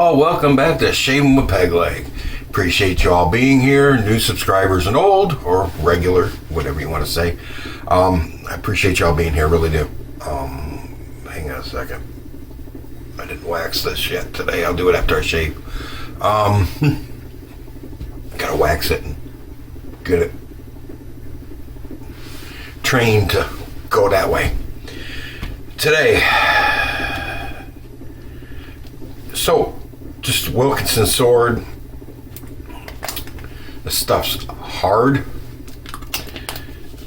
y'all, welcome back to Shaving with Peg Leg. Appreciate y'all being here, new subscribers and old, or regular, whatever you want to say. I appreciate y'all being here, really do. Hang on a second. I didn't wax this yet today. I'll do it after I shave. Gotta wax it and get it trained to go that way. Today, so just Wilkinson Sword. The stuff's hard.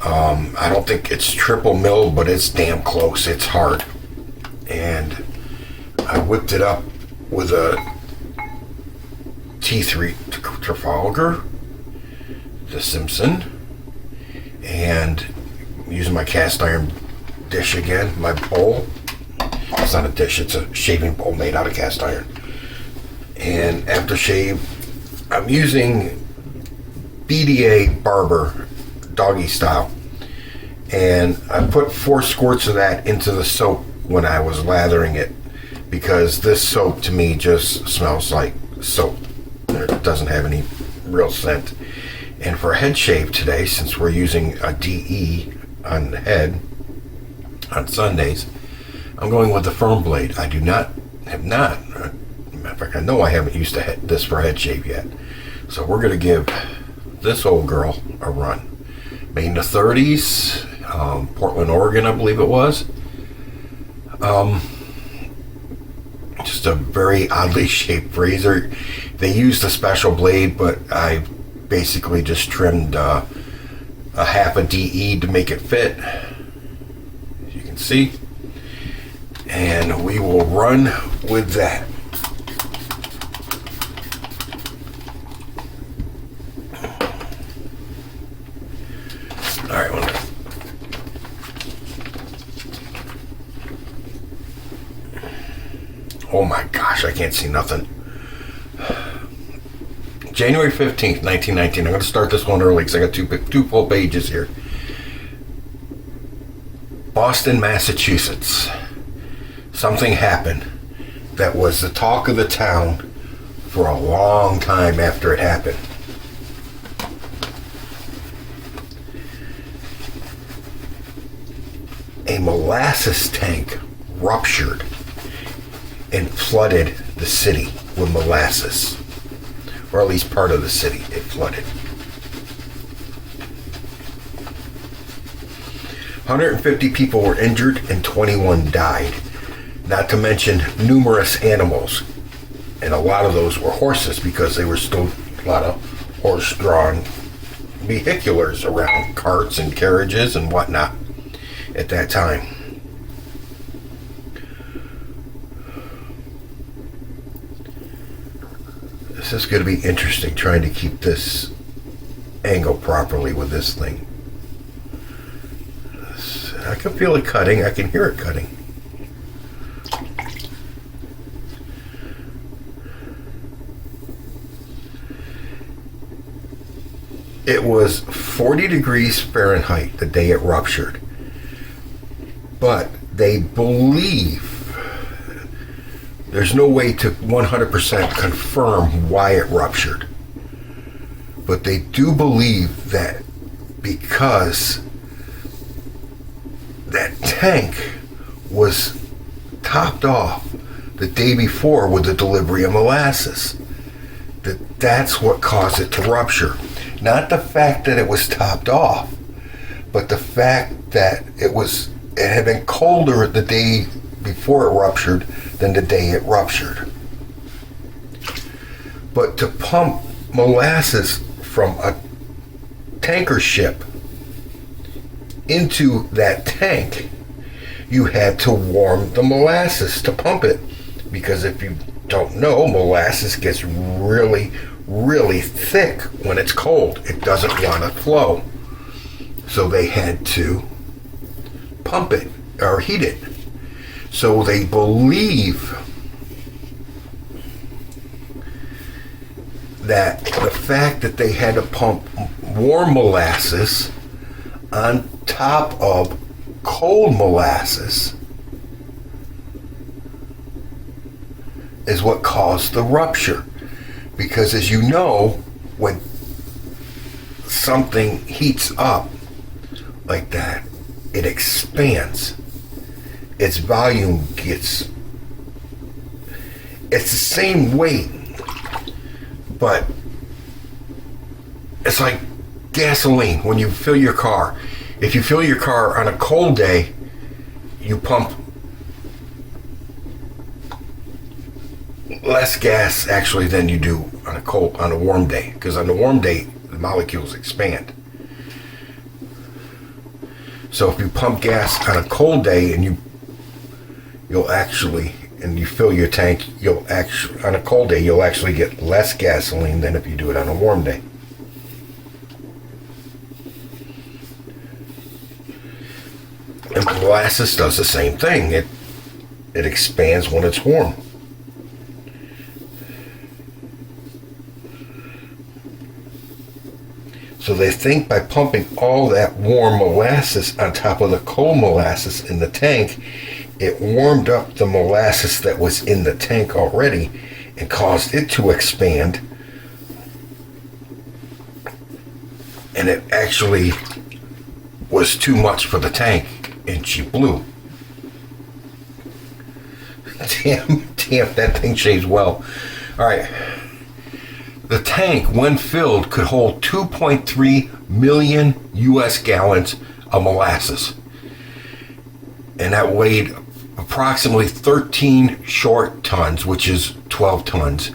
I don't think it's triple milled, but it's damn close. It's hard. And I whipped it up with a T3 Trafalgar, the Simpson, and using my cast iron dish again, my bowl. It's not a dish, it's a shaving bowl made out of cast iron. And aftershave, I'm using DBA Barber Doggystyle. And I put 4 squirts of that into the soap when I was lathering it, because this soap to me just smells like soap. It doesn't have any real scent. And for a head shave today, since we're using a DE on the head on Sundays, I'm going with the firm blade. I have not, matter of fact, I know I haven't used this for a head shave yet. So we're going to give this old girl a run. Made in the 30s, Portland, Oregon, I believe it was. Just a very oddly shaped razor. They used a special blade, but I basically just trimmed a half a DE to make it fit, as you can see. And we will run with that. All right, oh my gosh, I can't see nothing. January 15th, 1919. I'm going to start this one early because I got two full pages here. Boston, Massachusetts. Something happened that was the talk of the town for a long time after it happened. A molasses tank ruptured and flooded the city with molasses, or at least part of the city. It flooded. 150 people were injured and 21 died, not to mention numerous animals, and a lot of those were horses, because they were still a lot of horse-drawn vehiculars around, carts and carriages and whatnot at that time. This is going to be interesting, trying to keep this angle properly with this thing. I can feel it cutting. I can hear it cutting. It was 40 degrees Fahrenheit the day it ruptured. But they believe, there's no way to 100% confirm why it ruptured, but they do believe that because that tank was topped off the day before with the delivery of molasses, that's what caused it to rupture. Not the fact that it was topped off, but the fact that it had been colder the day before it ruptured than the day it ruptured. But to pump molasses from a tanker ship into that tank, you had to warm the molasses to pump it, because if you don't know, molasses gets really, really thick when it's cold. It doesn't want to flow. So they had to pump it or heat it. So they believe that the fact that they had to pump warm molasses on top of cold molasses is what caused the rupture. Because as you know, when something heats up like that, it expands. Its volume gets, it's the same weight, but it's like gasoline when you fill your car. If you fill your car on a cold day, you pump less gas actually than you do on a warm day, because on a warm day the molecules expand. So if you pump gas on a cold day and you fill your tank, on a cold day you'll actually get less gasoline than if you do it on a warm day. And molasses does the same thing. It expands when it's warm. So they think by pumping all that warm molasses on top of the cold molasses in the tank, it warmed up the molasses that was in the tank already and caused it to expand. And it actually was too much for the tank, and she blew. Damn, that thing shaves well. All right. The tank, when filled, could hold 2.3 million U.S. gallons of molasses. And that weighed approximately 13 short tons, which is 12 tons.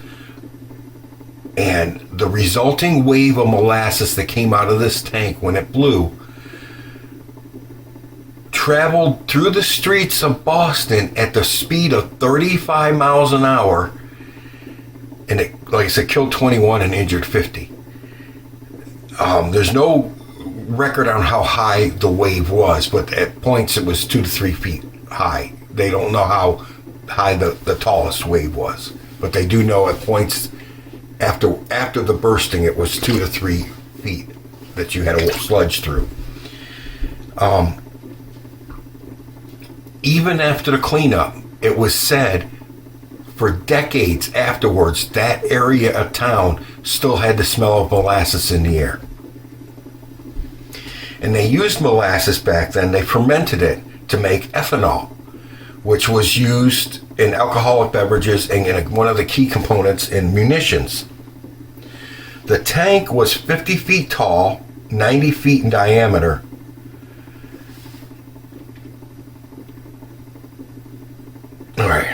And the resulting wave of molasses that came out of this tank when it blew traveled through the streets of Boston at the speed of 35 miles an hour. And it, like I said, killed 21 and injured 50. There's no record on how high the wave was, but at points it was 2 to 3 feet high. They don't know how high the tallest wave was, but they do know at points after the bursting it was 2 to 3 feet that you had to sludge through. Even after the cleanup, it was said for decades afterwards, that area of town still had the smell of molasses in the air. And they used molasses back then. They fermented it to make ethanol, which was used in alcoholic beverages and one of the key components in munitions. The tank was 50 feet tall, 90 feet in diameter. All right.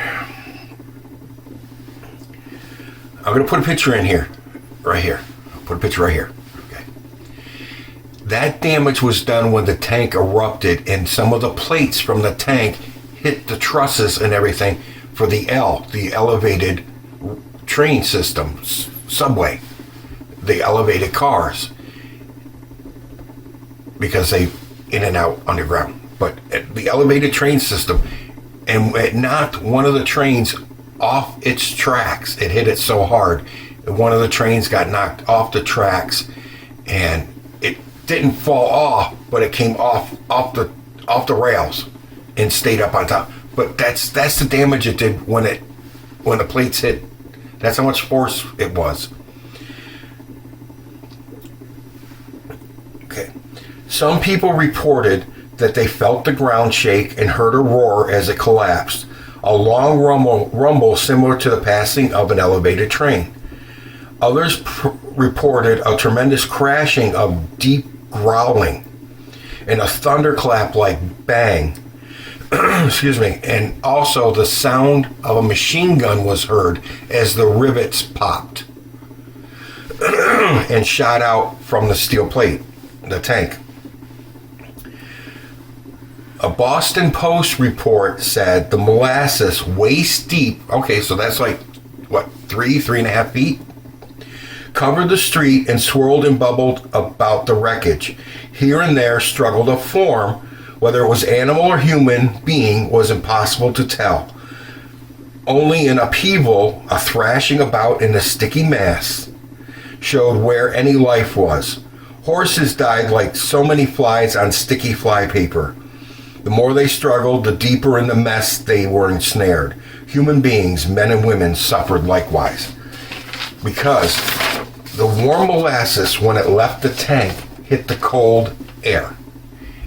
I'm going to put a picture in here, right here. I'll put a picture right here. Okay. That damage was done when the tank erupted and some of the plates from the tank hit the trusses and everything for the elevated train system, subway, the elevated cars, because they in and out underground. But the elevated train system, and it knocked one of the trains off its tracks. It hit it so hard. One of the trains got knocked off the tracks, and it didn't fall off, but it came off the rails and stayed up on top. But that's the damage it did when the plates hit. That's how much force it was. Okay. Some people reported that they felt the ground shake and heard a roar as it collapsed. A long rumble similar to the passing of an elevated train. Others reported a tremendous crashing of deep growling and a thunderclap like bang. Excuse me. And also the sound of a machine gun was heard as the rivets popped and shot out from the steel plate, the tank. A Boston Post report said the molasses waist deep, okay, so that's like, what, 3.5 feet? Covered the street and swirled and bubbled about the wreckage. Here and there struggled a form. Whether it was animal or human being was impossible to tell. Only an upheaval, a thrashing about in a sticky mass, showed where any life was. Horses died like so many flies on sticky fly paper. The more they struggled, the deeper in the mess they were ensnared. human beings, men and women, suffered likewise. Because the warm molasses, when it left the tank, hit the cold air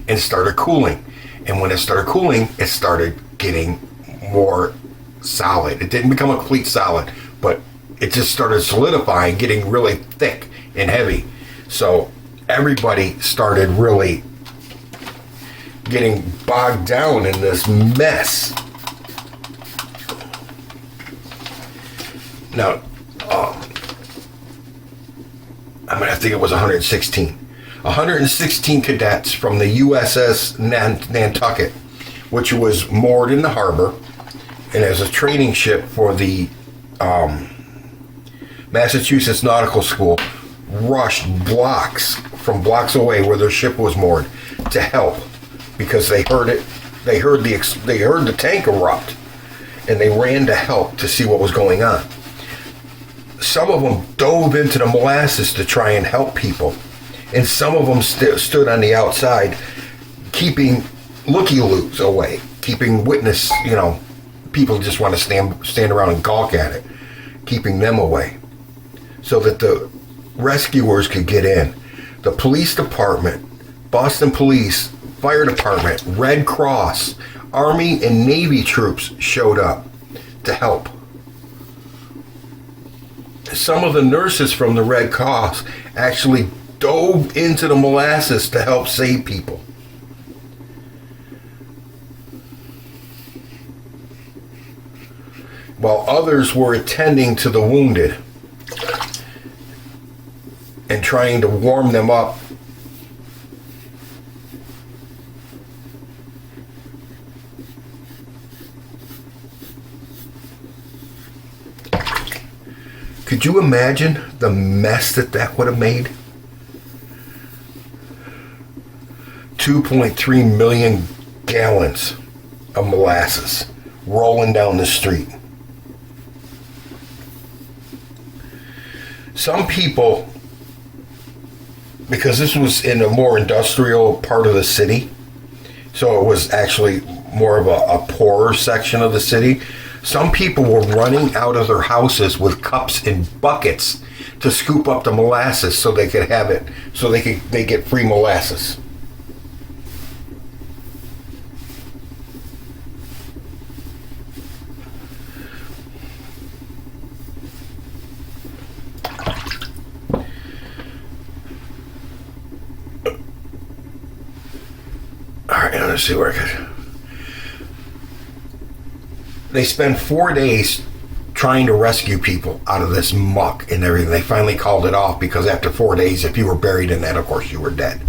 and started cooling. And when it started cooling, it started getting more solid. It didn't become a complete solid, but it just started solidifying, getting really thick and heavy. So everybody started really getting bogged down in this mess. Now, I think it was 116. 116 cadets from the USS Nantucket, which was moored in the harbor, and as a training ship for the Massachusetts Nautical School, rushed blocks away where their ship was moored to help, because they heard it. They heard the tank erupt, and they ran to help to see what was going on. Some of them dove into the molasses to try and help people, and some of them stood on the outside, keeping looky-loos away, keeping witness. People just want to stand around and gawk at it, keeping them away, so that the rescuers could get in. The police department, Boston Police, Fire Department, Red Cross, Army and Navy troops showed up to help. Some of the nurses from the Red Cross actually dove into the molasses to help save people. While others were attending to the wounded and trying to warm them up. Could you imagine the mess that would have made? 2.3 million gallons of molasses rolling down the street. Some people, because this was in a more industrial part of the city, so it was actually more of a poorer section of the city, some people were running out of their houses with cups and buckets to scoop up the molasses so they could have it, so they get free molasses. Let's see where I could. They spent 4 days trying to rescue people out of this muck and everything. They finally called it off because after 4 days, if you were buried in that, of course, you were dead.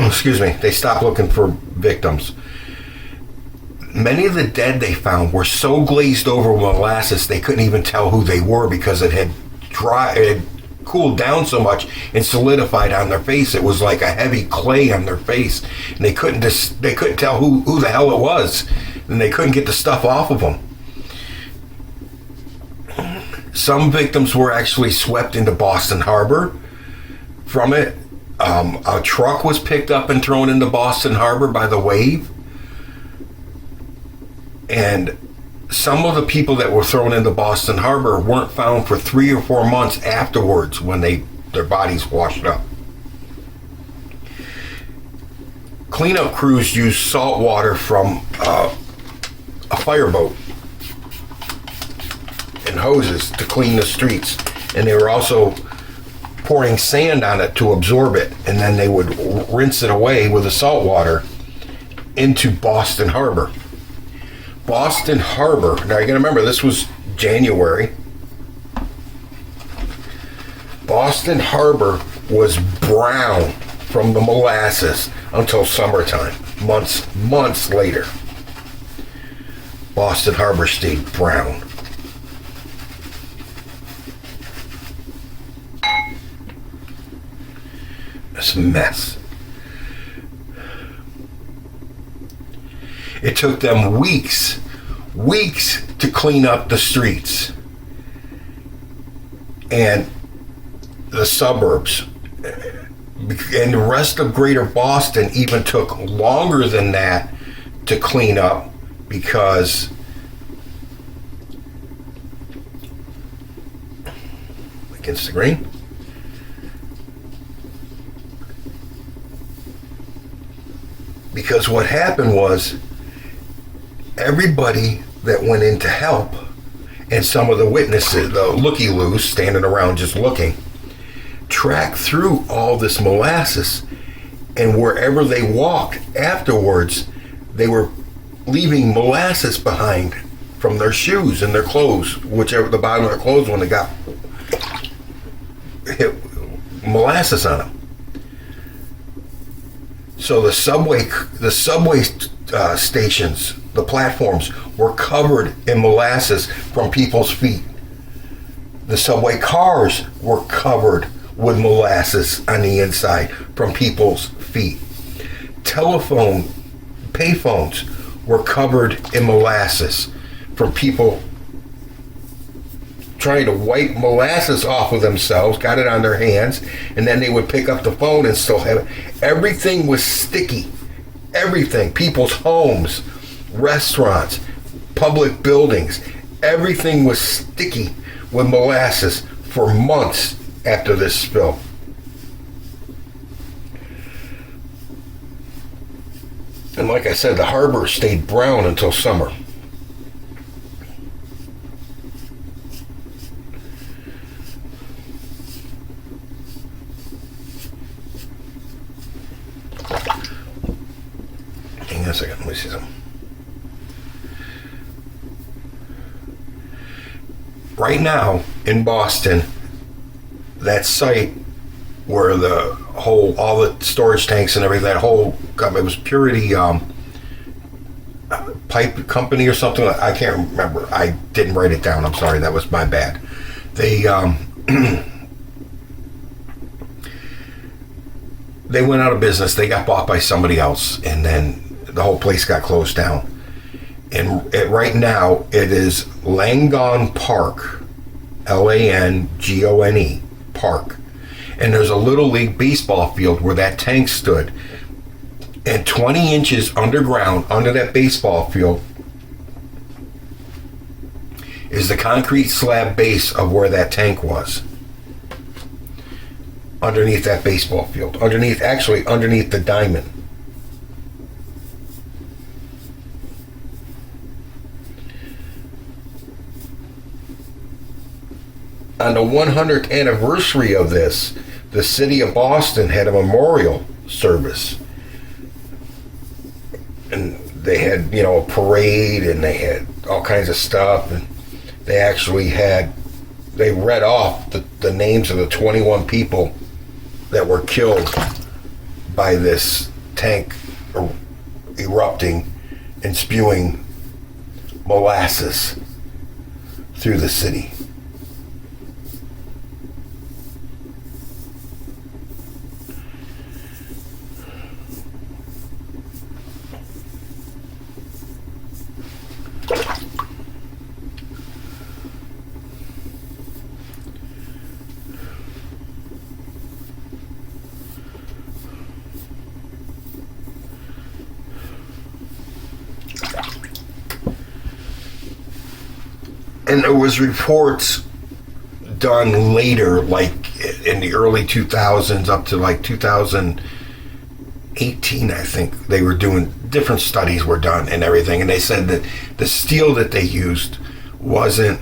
Excuse me. They stopped looking for victims. Many of the dead they found were so glazed over with molasses they couldn't even tell who they were because it had cooled down so much and solidified on their face. It was like a heavy clay on their face, and they couldn't tell who the hell it was, and they couldn't get the stuff off of them. Some victims were actually swept into Boston Harbor from it. A truck was picked up and thrown into Boston Harbor by the wave, and some of the people that were thrown into Boston Harbor weren't found for 3 or 4 months afterwards when their bodies washed up. Cleanup crews used salt water from a fireboat and hoses to clean the streets, and they were also pouring sand on it to absorb it, and then they would rinse it away with the salt water into Boston Harbor. Boston Harbor, now you gotta remember this was January. Boston Harbor was brown from the molasses until summertime. Months later, Boston Harbor stayed brown. It's a mess. It took them weeks to clean up the streets and the suburbs. And the rest of greater Boston even took longer than that to clean up because against the grain. Because what happened was everybody that went in to help and some of the witnesses, the looky-loos standing around just looking, tracked through all this molasses, and wherever they walked afterwards, they were leaving molasses behind from their shoes and their clothes, whichever the bottom of their clothes when they got hit molasses on them. So the subway stations, the platforms were covered in molasses from people's feet. The subway cars were covered with molasses on the inside from people's feet. Telephone payphones were covered in molasses from people trying to wipe molasses off of themselves, got it on their hands, and then they would pick up the phone and still have it. Everything was sticky. Everything. People's homes, restaurants, public buildings, everything was sticky with molasses for months after this spill. And like I said, the harbor stayed brown until summer. Hang on a second, let me see something. Right now in Boston, that site where all the storage tanks and everything, that whole, it was Purity Pipe Company or something. I can't remember. I didn't write it down. I'm sorry. That was my bad. They they went out of business. They got bought by somebody else, and then the whole place got closed down. And right now, it is Langon Park, Langone Park. And there's a Little League baseball field where that tank stood. And 20 inches underground, under that baseball field, is the concrete slab base of where that tank was. Underneath that baseball field. Underneath the diamond. On the 100th anniversary of this, the city of Boston had a memorial service. And they had, a parade, and they had all kinds of stuff. And they read off the names of the 21 people that were killed by this tank erupting and spewing molasses through the city. And there was reports done later, like in the early 2000s up to like 2018, I think. They were doing, different studies were done and everything, and they said that the steel that they used wasn't,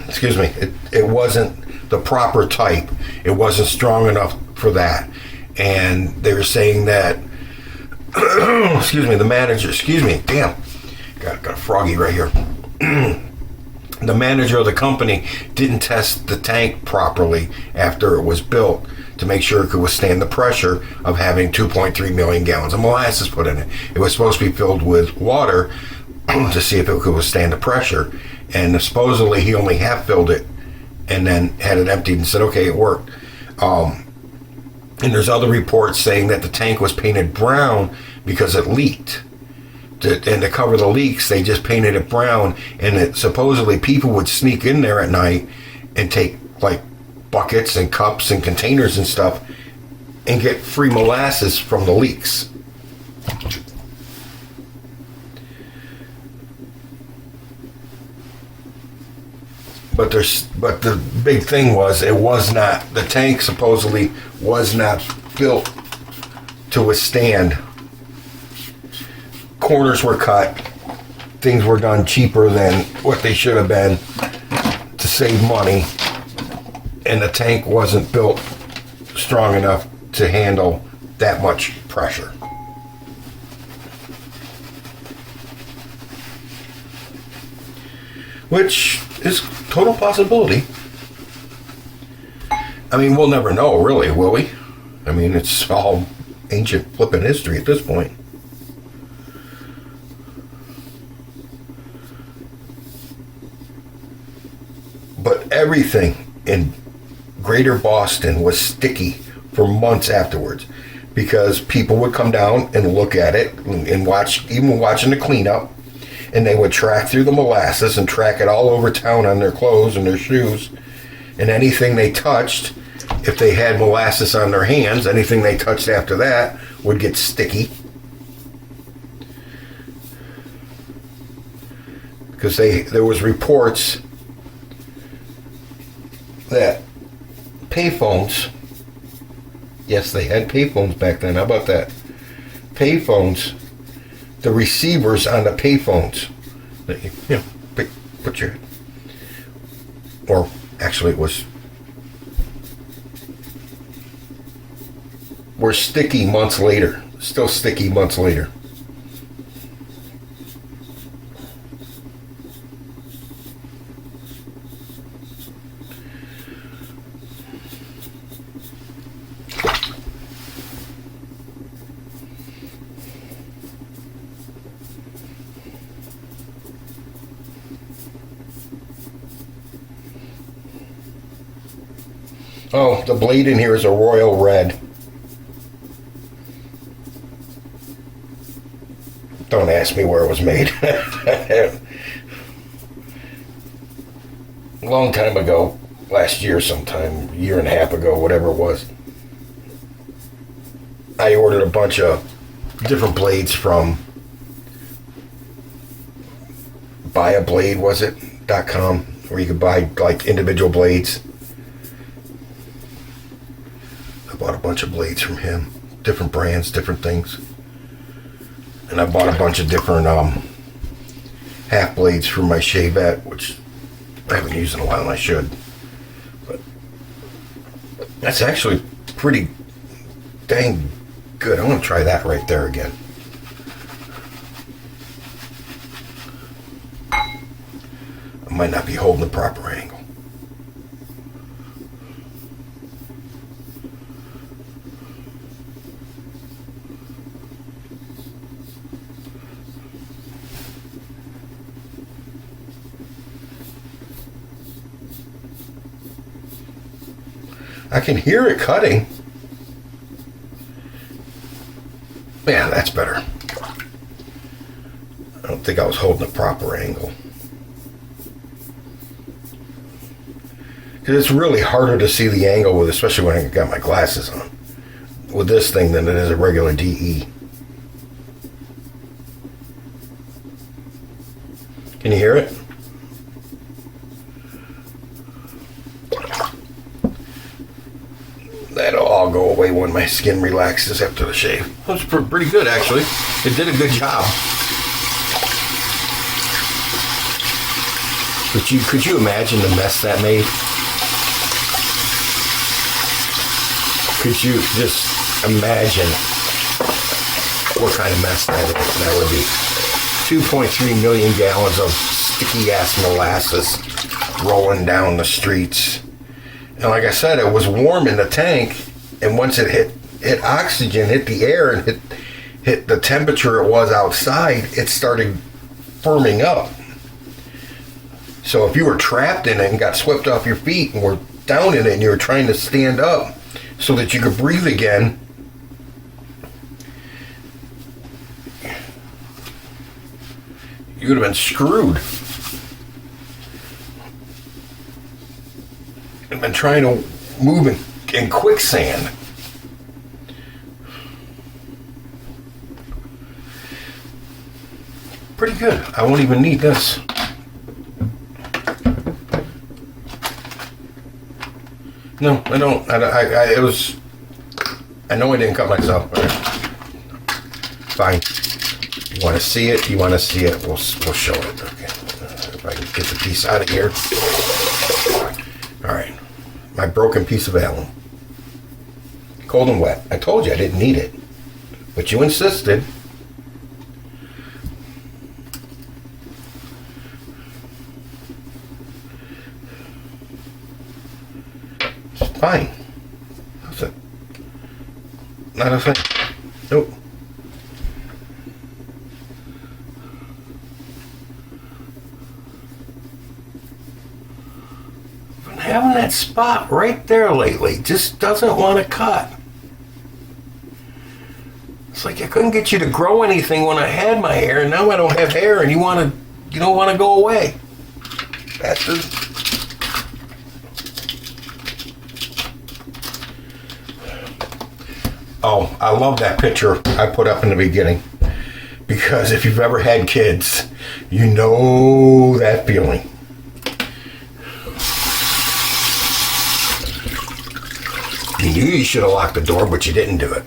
excuse me, it wasn't the proper type. It wasn't strong enough for that. And they were saying that, excuse me, the manager, damn, got a froggy right here. The manager of the company didn't test the tank properly after it was built to make sure it could withstand the pressure of having 2.3 million gallons of molasses put in it. It was supposed to be filled with water to see if it could withstand the pressure. And supposedly he only half filled it and then had it emptied and said, okay, it worked. And there's other reports saying that the tank was painted brown because it leaked. And to cover the leaks, they just painted it brown, and it supposedly people would sneak in there at night and take like buckets and cups and containers and stuff and get free molasses from the leaks. But the big thing was it was not, the tank supposedly was not built to withstand. Corners were cut. Things were done cheaper than what they should have been to save money. And the tank wasn't built strong enough to handle that much pressure. Which is total possibility. I mean, we'll never know, really, will we? I mean, it's all ancient flipping history at this point. But everything in Greater Boston was sticky for months afterwards, because people would come down and look at it and watch, even watching the cleanup, and they would track through the molasses and track it all over town on their clothes and their shoes, and anything they touched, if they had molasses on their hands, anything they touched after that would get sticky, because there was reports that payphones, yes, they had payphones back then. How about that? Payphones, the receivers on the payphones, that you know, put your, or actually it was, were sticky months later, still sticky months later. Oh, the blade in here is a royal red. Don't ask me where it was made. A long time ago, last year sometime, a year and a half ago, whatever it was, I ordered a bunch of different blades from buyablade.com, where you could buy like individual blades. I bought a bunch of blades from him, different brands, different things. And I bought a bunch of different half blades for my shavette, which I haven't used in a while and I should. But that's actually pretty dang good. I'm going to try that right there again. I might not be holding the proper angle. I can hear it cutting. Yeah, that's better. I don't think I was holding the proper angle. Because it's really harder to see the angle with, especially when I got my glasses on, with this thing than it is a regular DE. Can you hear it? That'll all go away when my skin relaxes after the shave. That's pretty good, actually. It did a good job. Could you imagine the mess that made? Could you just imagine what kind of mess that would be? 2.3 million gallons of sticky-ass molasses rolling down the streets. And like I said, it was warm in the tank, and once it hit oxygen, hit the air, and hit the temperature it was outside, it started firming up. So if you were trapped in it and got swept off your feet and were down in it and you were trying to stand up so that you could breathe again, you would have been screwed. I've been trying to move in quicksand. Pretty good. I won't even need this. No, I don't. It was. I know I didn't cut myself. Fine. You want to see it? You want to see it? We'll show it. Okay. If I can get the piece out of here. All right. My broken piece of alum. Cold and wet. I told you I didn't need it, but you insisted. It's fine. That's it. Not a thing. Nope. Been having that spot right there lately. Just doesn't want to cut. It's like I couldn't get you to grow anything when I had my hair, and now I don't have hair, and you don't want to go away. Bastard. Oh, I love that picture I put up in the beginning, because if you've ever had kids, you know that feeling. You knew you should have locked the door, but you didn't do it.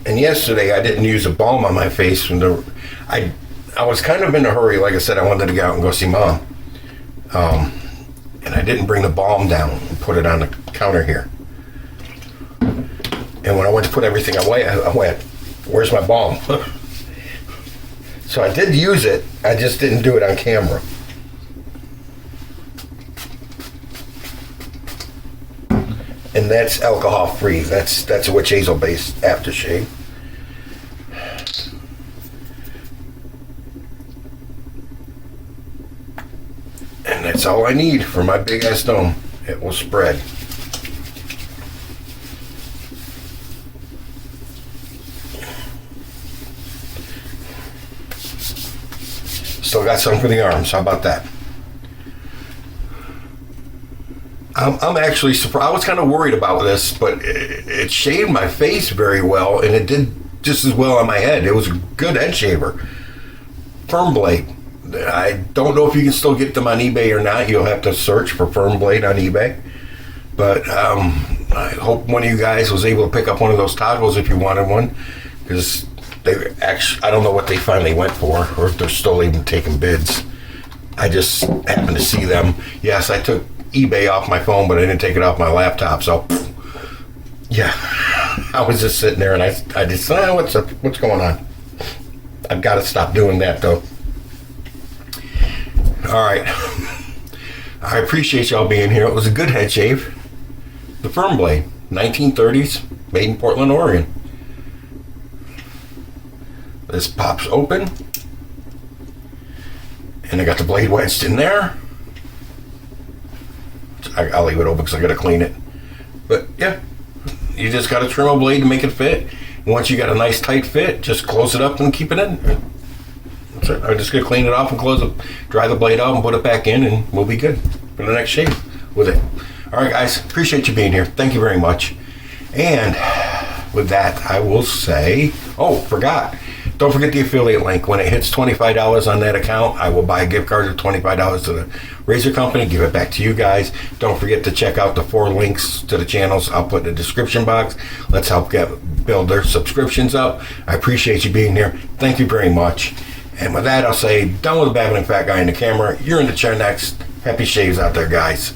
And yesterday I didn't use a balm on my face. I was kind of in a hurry. Like I said, I wanted to go out and go see Mom. And I didn't bring the balm down and put it on the counter here. And when I went to put everything away, I went, where's my balm? So I did use it. I just didn't do it on camera. And that's alcohol free. That's a witch hazel based aftershave. And that's all I need for my big ass dome. It will spread. Still got some for the arms. How about that? I'm actually surprised. I was kind of worried about this, but it shaved my face very well, and it did just as well on my head. It was a good head shaver. Firm blade. I don't know if you can still get them on eBay or not. You'll have to search for firm blade on eBay. But I hope one of you guys was able to pick up one of those toggles if you wanted one, because they actually, I don't know what they finally went for, or if they're still even taking bids. I just happened to see them. Yes, I took eBay off my phone, but I didn't take it off my laptop. So, yeah, I was just sitting there, and I just said, what's going on? I've got to stop doing that, though. All right. I appreciate y'all being here. It was a good head shave. The firm blade, 1930s, made in Portland, Oregon. This pops open, and I got the blade wedged in there. I'll leave it open because I got to clean it. But yeah, you just got to trim a blade to make it fit. And once you got a nice tight fit, just close it up and keep it in. That's it. I'm just going to clean it off and close it, dry the blade out and put it back in, and we'll be good for the next shave with it. All right, guys, appreciate you being here. Thank you very much. And with that, I will say, forgot. Don't forget the affiliate link. When it hits $25 on that account, I will buy a gift card of $25 to the razor company, give it back to you guys. Don't forget to check out the 4 links to the channels I'll put in the description box. Let's help build their subscriptions up. I appreciate you being here. Thank you very much. And with that, I'll say, done with the babbling fat guy in the camera. You're in the chair next. Happy shaves out there, guys.